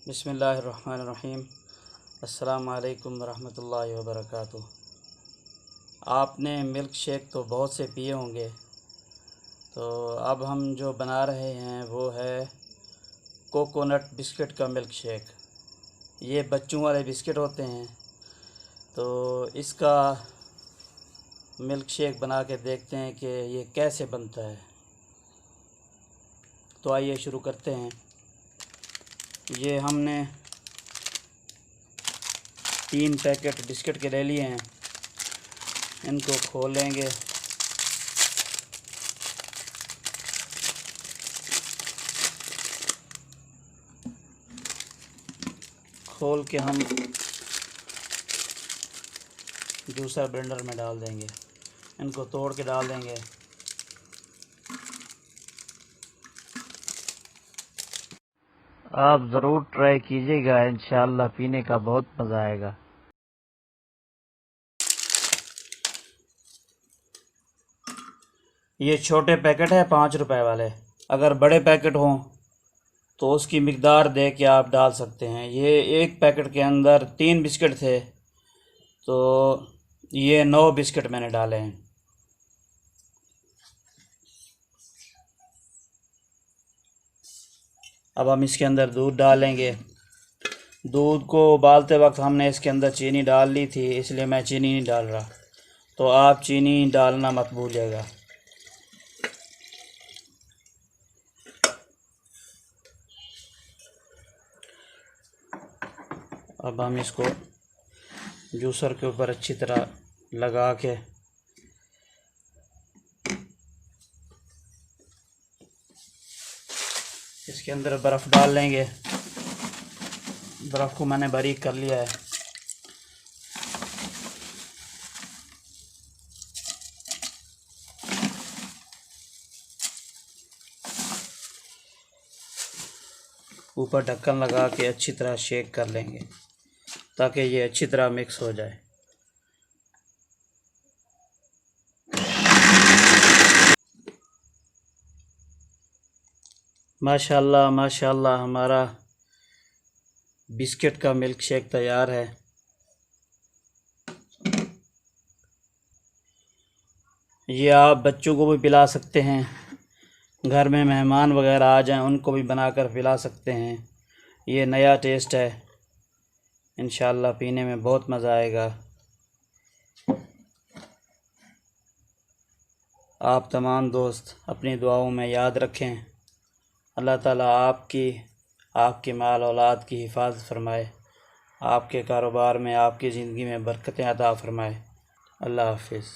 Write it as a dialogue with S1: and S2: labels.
S1: बिस्मिल्लाहिर्रहमानिर्रहीम। अस्सलामु अलैकुम वरहमतुल्लाहि वबरकातुहू। आपने मिल्क शेक तो बहुत से पिए होंगे, तो अब हम जो बना रहे हैं वो है कोकोनट बिस्किट का मिल्क शेक। ये बच्चों वाले बिस्किट होते हैं, तो इसका मिल्क शेक बना के देखते हैं कि ये कैसे बनता है। तो आइए शुरू करते हैं। ये हमने 3 पैकेट बिस्किट के ले लिए हैं, इनको खोलेंगे। खोल के हम जूसर ब्लेंडर में डाल देंगे, इनको तोड़ के डाल देंगे। आप ज़रूर ट्राई कीजिएगा, इंशाअल्लाह पीने का बहुत मज़ा आएगा। ये छोटे पैकेट है 5 रुपए वाले। अगर बड़े पैकेट हों तो उसकी मिकदार दे के आप डाल सकते हैं। ये एक पैकेट के अंदर 3 बिस्किट थे, तो ये 9 बिस्किट मैंने डाले हैं। अब हम इसके अंदर दूध डालेंगे। दूध को उबालते वक्त हमने इसके अंदर चीनी डाल ली थी, इसलिए मैं चीनी नहीं डाल रहा, तो आप चीनी डालना मत भूलिएगा। अब हम इसको जूसर के ऊपर अच्छी तरह लगा के इसके अंदर बर्फ़ डाल लेंगे। बर्फ़ को मैंने बारीक कर लिया है। ऊपर ढक्कन लगा के अच्छी तरह शेक कर लेंगे ताकि ये अच्छी तरह मिक्स हो जाए। माशाल्लाह माशाल्लाह, हमारा बिस्किट का मिल्क शेक तैयार है। ये आप बच्चों को भी पिला सकते हैं, घर में मेहमान वगैरह आ जाएं उनको भी बनाकर पिला सकते हैं। ये नया टेस्ट है, इंशाअल्लाह पीने में बहुत मज़ा आएगा। आप तमाम दोस्त अपनी दुआओं में याद रखें। अल्लाह ताला आपकी माल औलाद की हिफाजत फरमाए, आपके कारोबार में, आपकी ज़िंदगी में बरकतें अता फरमाए। अल्लाह हाफ़िज़।